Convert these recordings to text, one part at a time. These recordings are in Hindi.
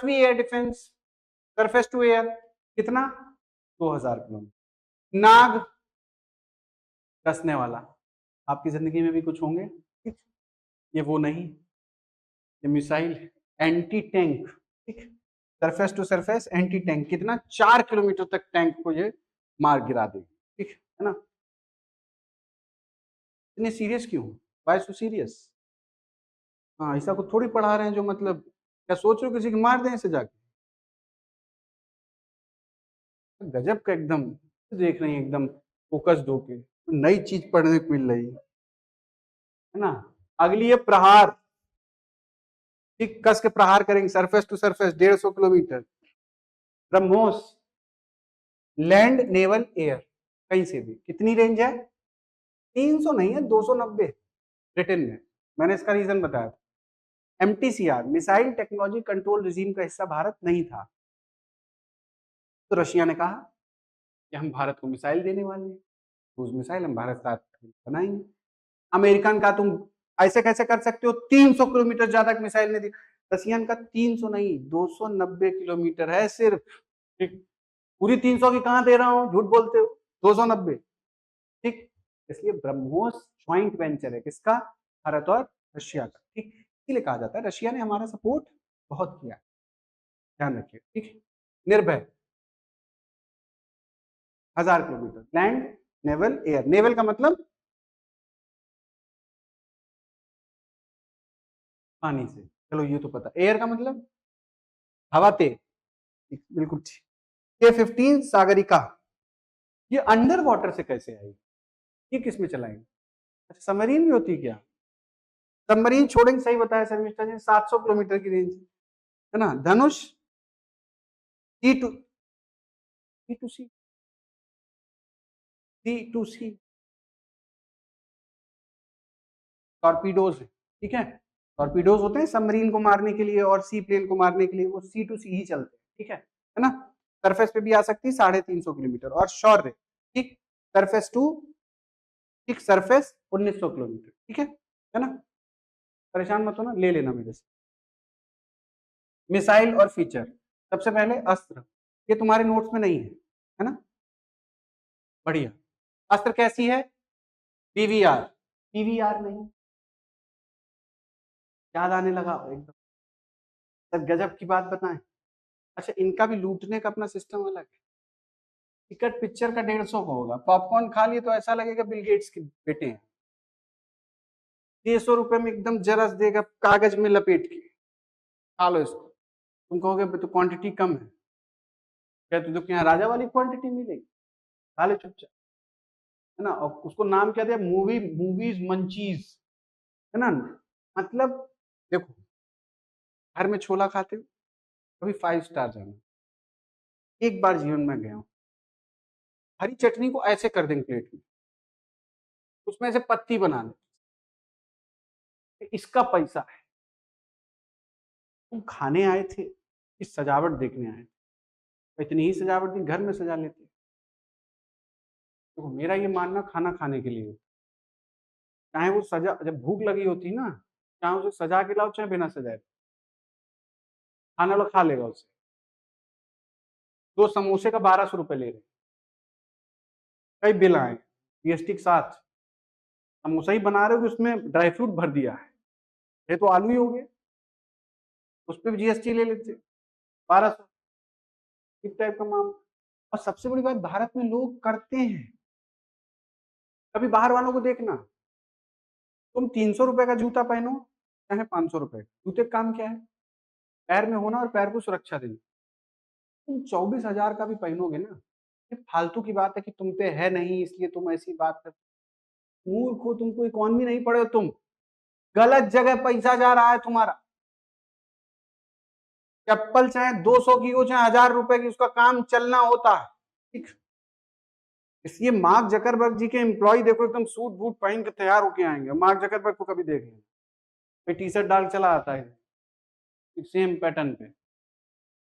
Prithvi air defence, surface to air, कितना? 2000 किलोमीटर। नाग, डसने वाला। आपकी जिंदगी में भी कुछ होंगे, ठीक, ये वो नहीं, ये मिसाइल एंटी टैंक, ठीक, surface to surface anti tank, कितना? 4 किलोमीटर तक टैंक को ये मार गिरा देगी, ठीक है ना। इतने सीरियस क्यों? Why so serious? हाँ, ऐसा को थोड़ी पढ़ा रहे हैं जो मतलब क्या सोच रहे हो किसी को मार दें ऐसे जाके? गजब का एकदम देख रहे हैं, एकदम फोकस दो के, नई चीज पढ़ने को मिल रही है ना। अगली है प्रहार, ठीक, कस के प्रहार करेंगे surface to surface 150 kilometre. BrahMos, land naval air, कहीं से भी, कितनी रेंज है? 300 नहीं है, 290 ब्रिटेन में। मैंने इसका रीजन बताया था। MTCR, missile technology control regime का हिस्सा भारत नहीं था, तो रशिया ने कहा कि हम भारत को मिसाइल देने वाले हैं, क्रूज मिसाइल हम भारत साथ बनाएंगे। अमेरिकन का तुम ऐसे कैसे कर सकते हो, 300 किलोमीटर ज्यादा मिसाइल ने दी। रशियन का 300 नहीं, 290 किलोमीटर है सिर्फ, ठीक, पूरी 300 की कहां दे रहा हूं, झूठ बोलते हो, 290, ठीक। इसलिए ब्रह्मोस ज्वाइंट वेंचर है, किसका? भारत और रशिया का, ठीक। इसलिए कहा जाता है रशिया ने हमारा सपोर्ट बहुत किया, ध्यान रखिए, ठीक। निर्भय, 1000 kilometre, land naval air, naval का मतलब पानी से, चलो ये तो पता, एयर का मतलब हवा तेज, बिल्कुल ठीक। K-15 सागरिका, ये अंडर वाटर से कैसे आई, ये किस में चलाएंगे? अच्छा, सबमरीन भी होती है क्या? सबमरीन छोड़ेंगे, सही बताया शर्मिष्ठा जी, 700 किलोमीटर की रेंज है ना। धनुष, सी टू सी, टॉर्पीडोज, ठीक है, टॉर्पीडोज होते हैं सबमरीन को मारने के लिए और सी प्लेन को मारने के लिए, वो सी टू सी ही चलते हैं, ठीक है ना। सरफेस पे भी आ सकती है 350 किलोमीटर। और शौर्य, ठीक, सरफेस टू, ठीक, सरफेस 1900 किलोमीटर, ठीक है ना। परेशान मत हो ना, ले लेना मेरे से। मिसाइल और फीचर, सबसे पहले अस्त्र, ये तुम्हारे नोट्स में नहीं है ना, बढ़िया। अस्त्र कैसी है? पीवीआर, पीवीआर नहीं, याद आने लगा एकदम, सर गजब की बात बताएं। अच्छा, इनका भी लूटने का अपना सिस्टम अलग है। टिकट पिक्चर का 150 का होगा, पॉपकॉर्न खा लिए तो ऐसा लगेगा बिल गेट्स के बेटे हैं। 600 रुपए में एकदम जरस देगा, कागज में लपेट के, खा लो इसको। तुम कहोगे तो क्वांटिटी कम है, क्या तुझे यहाँ राजा वाली क्वांटिटी मिलेगी? खा ले चुपचाप, है ना। और उसको नाम क्या दिया, मूवीज मंचीज, है ना। मतलब देखो, घर में छोला खाते हो, कभी 5 स्टार जाना, एक बार जीवन में गया हूँ, हरी चटनी को ऐसे कर देंगे प्लेट में, उसमें से पत्ती बना ले, इसका पैसा है। तुम खाने आए थे कि सजावट देखने आए थे? इतनी ही सजावट भी घर में सजा लेते। तो मेरा ये मानना खाना खाने के लिए, चाहे वो सजा, जब भूख लगी होती ना, चाहे उसे सजा के लाओ चाहे बिना सजाए, खाना वाला खा लेगा उसे। 2 समोसे का 1200 रुपए ले रहे, कई बिल आए जीएसटी के साथ। समोसा ही बना रहे हो कि उसमें ड्राई फ्रूट भर दिया है, ये तो आलू ही हो गए, उस पर भी जीएसटी ले लेते 1200, इस टाइप का मामला। और सबसे बड़ी बात, भारत में लोग करते हैं, कभी बाहर वालों को देखना, तुम 300 रुपए का जूता पहनो चाहे 500 रुपए, जूते का काम क्या है? पैर में होना और पैर को सुरक्षा देना। तुम 24,000 का भी पहनोगे ना, ये फालतू की बात है कि तुम पे है नहीं इसलिए तुम ऐसी बात कर, मूर्ख हो, तुमको इकोनॉमी नहीं पढ़े हो तुम, गलत जगह पैसा जा रहा है तुम्हारा। चप्पल चाहे 200 की हो चाहे 1000 रुपए की, उसका काम चलना होता है, ठीक। इसलिए मार्क जकरबर्ग जी के एम्प्लॉय देखो, एकदम सूट बूट पहन के तैयार होके आएंगे, मार्क जकरबर्ग को कभी देख लेना, टी शर्ट डाल चला आता है सेम पैटर्न पे।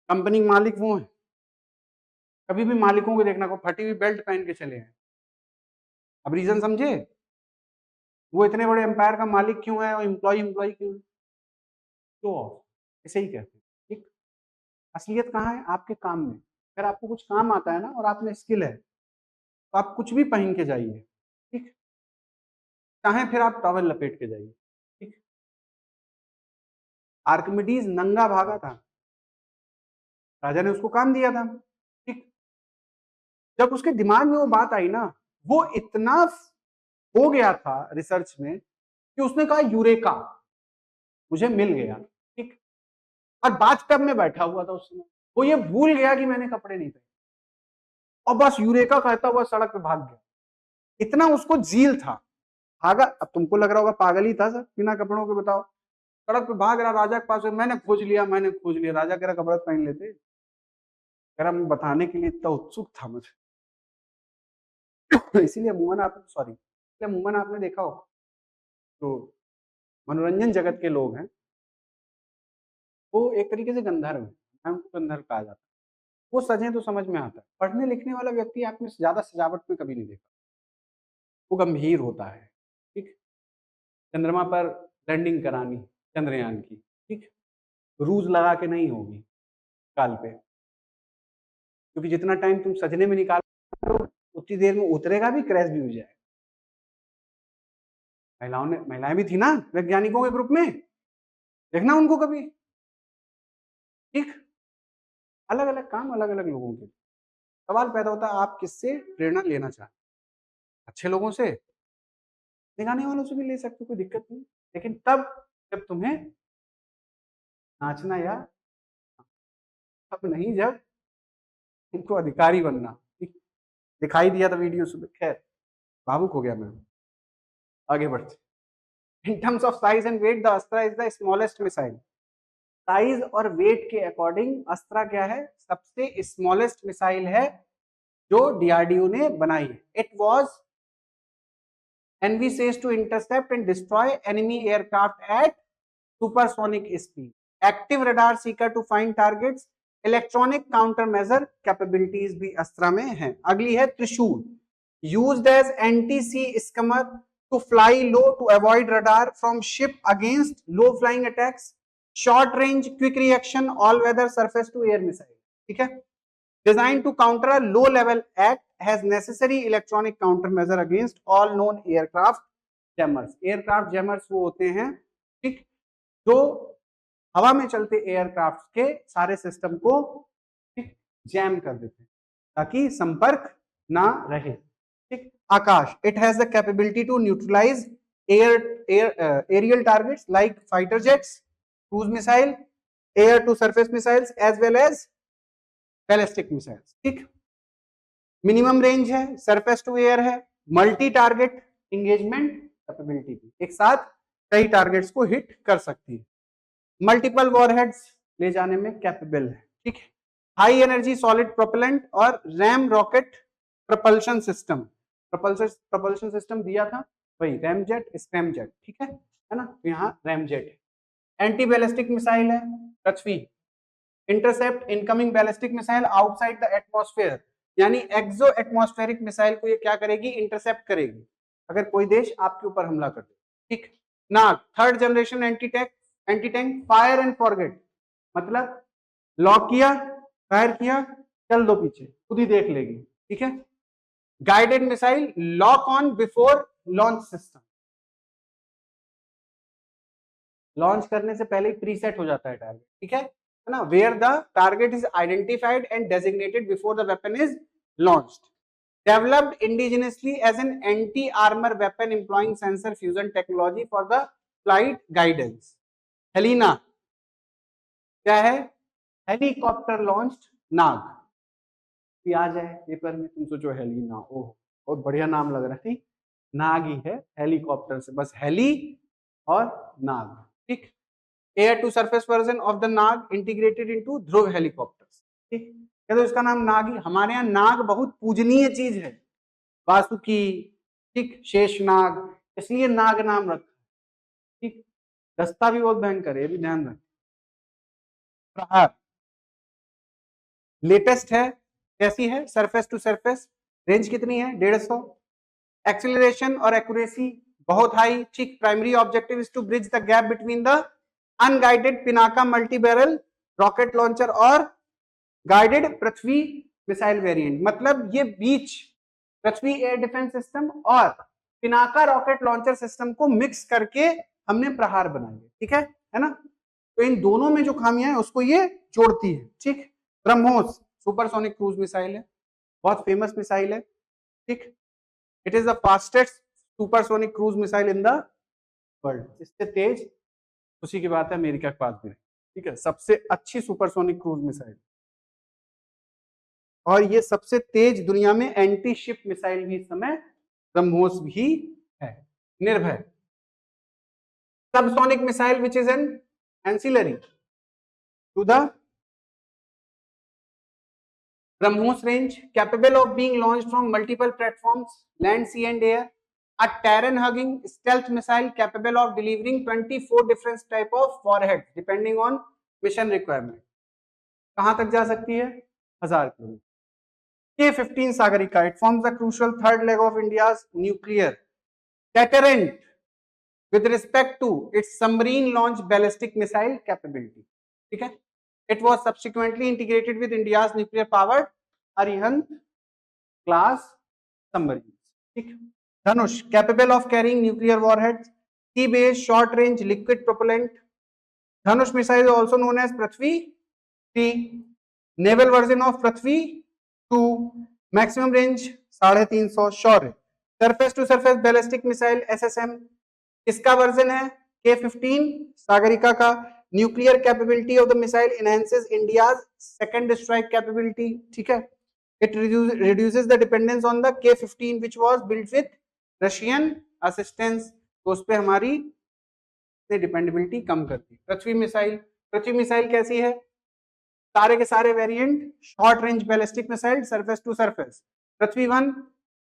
कंपनी के मालिक वो है, कभी भी मालिकों को देखना को फटी हुई बेल्ट पहन के चले हैं। अब रीजन समझे, वो इतने बड़े एम्पायर का मालिक क्यों है और एम्प्लॉय क्यों है? तो ऐसे ही कहते हैं, ठीक। असलियत कहाँ है? आपके काम में। अगर आपको कुछ काम आता है ना और आप में स्किल है तो आप कुछ भी पहन के जाइए, ठीक, चाहे फिर आप टॉवल लपेट के जाइए, ठीक। आर्किमिडीज नंगा भागा था, राजा ने उसको काम दिया था, ठीक। जब उसके दिमाग में वो बात आई ना, वो इतना हो गया था रिसर्च में कि उसने कहा यूरेका, मुझे मिल गया, ठीक। और बाथटब में बैठा हुआ था उस समय, वो ये भूल गया कि मैंने कपड़े नहीं पहने और बस यूरेका कहता हुआ सड़क पे भाग गया। इतना उसको जील था, भागा। अब तुमको लग रहा होगा पागल ही था सर, बिना कपड़ों के, बताओ। सड़क पे भाग रहा, राजा के पास मैंने खोज लिया, मैंने खोज लिया। राजा कह रहा कपड़ा पहन लेते, कह रहा मैं बताने के लिए इतना उत्सुक था मुझे। इसीलिए अमूमन आपने देखा हो तो मनोरंजन जगत के लोग हैं वो एक तरीके से गंधर्व है, उनको गंधर्व कहा जाता है। वो सजे तो समझ में आता है, पढ़ने लिखने वाला व्यक्ति आप में ज्यादा सजावट में कभी नहीं देखा, वो गंभीर होता है, ठीक। चंद्रमा पर लैंडिंग करानी चंद्रयान की, ठीक, रूज लगा के नहीं होगी काल पे, क्योंकि जितना टाइम तुम सजने में निकाल उतनी देर में उतरेगा भी, क्रैश भी हो जाएगा। महिलाएं भी थी ना वैज्ञानिकों के ग्रुप में, देखना उनको कभी, ठीक। अलग अलग काम अलग अलग लोगों के। सवाल पैदा होता है आप किससे प्रेरणा लेना चाहते, अच्छे लोगों से, दिखाने वालों से भी ले सकते हो, कोई दिक्कत नहीं, लेकिन तब जब तुम्हें नाचना, या अब नहीं जब तुमको अधिकारी बनना, ठीक। दिखाई दिया था वीडियो सुबह, खैर भावुक हो गया मैं, आगे बढ़ते। In terms of size and weight the Astra is the smallest missile. Size और वेट के अकॉर्डिंग अस्त्रा क्या है? सबसे स्मॉलेस्ट मिसाइल है जो डीआरडीओ ने बनाई है। It was envisaged to intercept and destroy enemy aircraft at supersonic speed. Active radar seeker to find targets. Electronic counter measure capabilities भी अस्त्रा में है। अगली है Trishul, used as anti sea skimmer to fly low to avoid radar from ship against low flying attacks. Short range quick reaction all weather surface to air missile, ठीक है। Designed to counter a low-level act, has necessary electronic countermeasure against all known aircraft jammers. Aircraft jammers वो होते हैं, ठीक, जो हवा में चलते एयरक्राफ्ट के सारे सिस्टम को, ठीक, जैम कर देते हैं ताकि संपर्क ना रहे, ठीक। आकाश, it has the capability to neutralize aerial targets like fighter jets, cruise missile, air to surface missiles as well as ballistic missiles, ठीक। मिनिमम रेंज है, सरफेस टू एयर है, मल्टी टारगेट इंगेजमेंट कैपेबिलिटी भी, एक साथ कई टारगेट्स को हिट कर सकती है। मल्टीपल वॉरहेड्स ले जाने में कैपेबल है, ठीक है। हाई एनर्जी सॉलिड प्रोपेलेंट और RAM rocket propulsion system, propulsion system दिया था वही रैमजेट स्क्रैमजेट, ठीक है ना, तो यहाँ रैमजेट है। एंटी बैलिस्टिक मिसाइल है, Prithvi intercept incoming ballistic missile outside the atmosphere, यानी एक्सो एटमॉस्फेरिक मिसाइल को ये क्या करेगी? इंटरसेप्ट करेगी अगर कोई देश आपके ऊपर हमला कर दे, ठीक। Nag, third generation anti tank fire and forget, मतलब लॉक किया, फायर किया, चल दो पीछे, खुद ही देख लेगी, ठीक है। Guided missile, lock on before launch system, launch करने से पहले ही प्रीसेट हो जाता है टारगेट, ठीक है ना, where the target is identified and designated before the weapon is launched. Developed indigenously as an anti-armor weapon employing sensor fusion technology for the flight guidance. Helina क्या है? हेलीकॉप्टर लॉन्च्ड नाग, आ जाए पेपर में, तुम सोचो हेलिना, ओह बहुत बढ़िया नाम लग रहा है, ठीक, नाग ही है, हेलीकॉप्टर से बस हेली और नाग, ठीक। Air to surface version of the Nag integrated into Dhruv helicopters, ठीक। तो इसका नाम नाग ही, हमारे यहाँ नाग बहुत पूजनीय चीज है, वासुकी, ठीक, शेषनाग, इसलिए नाग नाम रखा, ठीक। दस्ता भी बहुत भयंकर है, ये भी ध्यान रखें। प्रहार लेटेस्ट है, कैसी है? सरफेस टू सरफेस, रेंज कितनी है? 150। एक्सीलरेशन और एक्यूरेसी बहुत हाई, ठीक। Primary objective is to bridge the gap between the unguided Pinaka multi barrel rocket launcher और गाइडेड पृथ्वी मिसाइल वेरिएंट, मतलब ये बीच पृथ्वी एयर डिफेंस सिस्टम और पिनाका रॉकेट लॉन्चर सिस्टम को मिक्स करके हमने प्रहार बनाई है, ठीक है ना। तो इन दोनों में जो खामियां है उसको ये जोड़ती है, ठीक। ब्रह्मोस सुपरसोनिक क्रूज मिसाइल है, बहुत फेमस मिसाइल है, ठीक। It is the fastest supersonic cruise missile in the world, इससे तेज उसी की बात है अमेरिका के पास भी, ठीक है, सबसे अच्छी सुपरसोनिक क्रूज मिसाइल। और ये सबसे तेज दुनिया में एंटी शिप मिसाइल भी इस समय ब्रह्मोस भी है। Nirbhay subsonic missile which is an ancillary to the BrahMos range, capable of being launched from multiple platforms, land, sea and air. A terrain-hugging stealth missile capable of delivering 24 different type of warheads depending on mission requirement. कहां तक जा सकती है? 1000 kilometre. K-15 Sagarika, it forms the crucial third leg of India's nuclear deterrent with respect to its submarine launch ballistic missile capability. ठीक है? It was subsequently integrated with India's nuclear-powered Arihant class submarines. ठीक? Dhanush, capable of carrying nuclear warheads, sea-based short-range liquid propellant. Dhanush missile is also known as Prithvi 3, naval version of Prithvi 2, maximum range 350 Shaurya, surface to surface ballistic missile SSM, इसका वर्जन है K-15 सागरिका का। Nuclear capability of the missile enhances India's second strike capability, ठीक है। It reduces the dependence on the K-15 which was built with Russian assistance, तो उस पे हमारी डिपेंडेबिलिटी कम करती है। पृथ्वी मिसाइल कैसी है? सारे के सारे variant short range ballistic missile surface to surface. Prithvi 1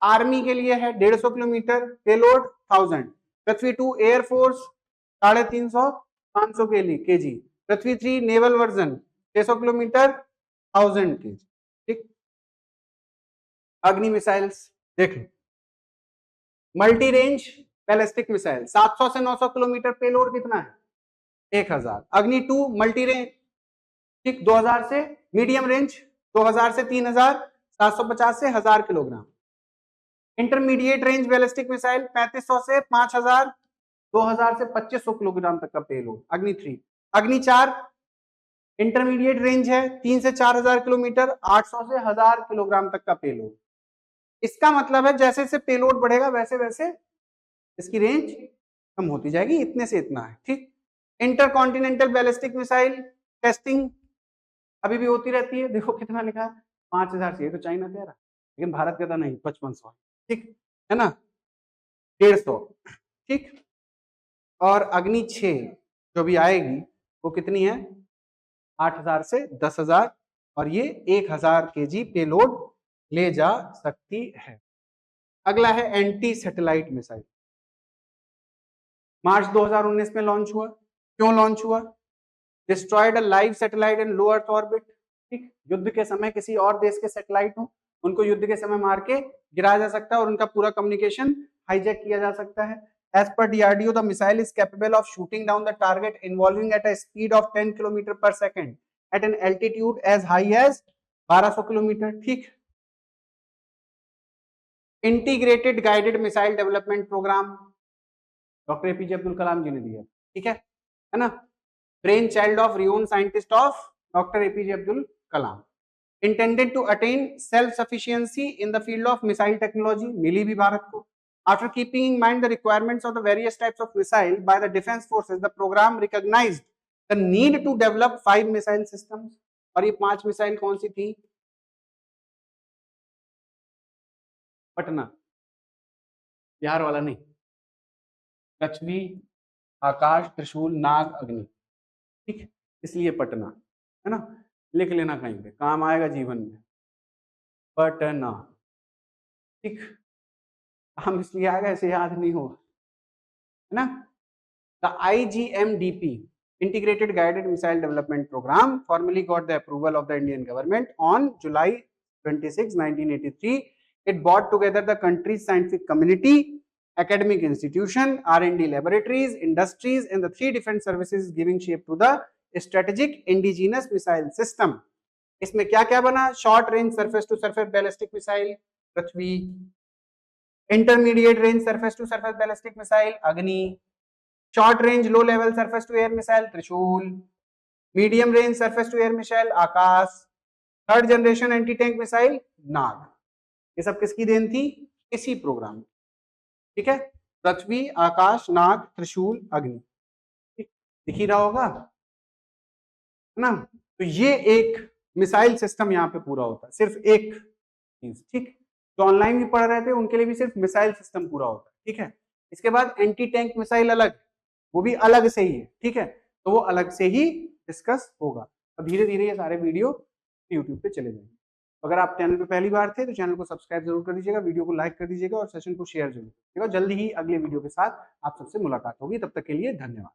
army के लिए है 150 kilometre, payload 1000। Prithvi 2 air force 350 500 KG. Prithvi 3 naval version 600 kilometre 1000 KG, ठीक। अग्नि मिसाइल्स देख लो, मल्टी रेंज बैलिस्टिक मिसाइल 700 से 900 किलोमीटर, पेलोड कितना है? 1000। अग्नि 2 मल्टी रेंज, ठीक, 2000 से मीडियम रेंज 2000 से 3000, 750 से 1000 kilogram. Intermediate range ballistic missile 3500 से 5000, 2000 से 2500 किलोग्राम तक का पेलोड। अग्नि 3। अग्नि 4 इंटरमीडिएट रेंज है 3 से 4000 किलोमीटर, 800 से 1000 किलोग्राम तक का पेलोड। इसका मतलब है जैसे जैसे पेलोड बढ़ेगा वैसे वैसे इसकी रेंज कम होती जाएगी, इतने से इतना है, ठीक। इंटरकॉन्टिनेंटल बैलिस्टिक मिसाइल टेस्टिंग अभी भी होती रहती है, देखो कितना लिखा है 5000 से, तो चाइना कह रहा, लेकिन भारत कहता नहीं 5500, ठीक है ना, 150, ठीक। और अग्नि 6 जो भी आएगी वो कितनी है? 8000 से 10000, और ये 1000 केजी पेलोड ले जा सकती है। अगला है एंटी सैटेलाइट मिसाइल। मार्च 2019 में लॉन्च हुआ। क्यों लॉन्च हुआ? Destroyed a live satellite in low earth orbit, ठीक। युद्ध के समय किसी और देश के सैटेलाइट हो, उनको युद्ध के समय मार के गिराया जा सकता है और उनका पूरा कम्युनिकेशन हाईजैक किया जा सकता है। As per DRDO, the missile is capable of shooting down the target involving at a speed of 10 km per second at an altitude as high as 1200 kilometre, ठीक। Integrated guided missile development programme doctor APJ Abdul Kalam ji ने दिया, ठीक है ना। Brain child of renowned scientist of doctor APJ Abdul Kalam, intended to attain self-sufficiency in the field of missile technology, मिली भी भारत को। After keeping in mind the requirements of the various types of missile by the defense forces, the program recognized the need to develop 5 missile systems. और ये 5 मिसाइल कौन सी थी? पटना, बिहार वाला नहीं, पृथ्वी, आकाश, त्रिशूल, नाग, अग्नि, ठीक, इसलिए पटना है ना, लिख लेना कहीं पे, काम आएगा जीवन में। पटना, ठीक, हम इसलिए आएगा, ऐसे याद नहीं होगा, है ना। The IGMDP Integrated Guided Missile Development Program formally got the approval of the Indian government on July 26, 1983. It brought together the country's scientific community, academic institution, R&D laboratories, industries, and the 3 different services, giving shape to the strategic indigenous missile system. इसमें क्या क्या बना, short range surface to surface ballistic missile Prithvi, intermediate range surface to surface ballistic missile Agni, short range low level surface to air missile Trishul, medium range surface to air missile Akash, third generation anti tank missile Nag. ये सब किसकी देन थी, इसी प्रोग्राम। ठीक है, पृथ्वी, आकाश, नाग, त्रिशूल, अग्नि, दिख ही रहा होगा है ना। तो ये एक मिसाइल सिस्टम यहाँ पे पूरा होता है, सिर्फ एक चीज। ठीक, जो ऑनलाइन भी पढ़ रहे थे उनके लिए भी सिर्फ मिसाइल सिस्टम पूरा होता है। ठीक है, इसके बाद एंटी टैंक मिसाइल अलग, वो भी अलग से ही है। ठीक है, तो वो अलग से ही डिस्कस होगा। और धीरे धीरे ये सारे वीडियो यूट्यूब पे चले जाएंगे। अगर आप चैनल पे पहली बार थे तो चैनल को सब्सक्राइब जरूर कर दीजिएगा, वीडियो को लाइक कर दीजिएगा और सेशन को शेयर जरूर कीजिएगा। जल्दी ही अगले वीडियो के साथ आप सबसे मुलाकात होगी, तब तक के लिए धन्यवाद।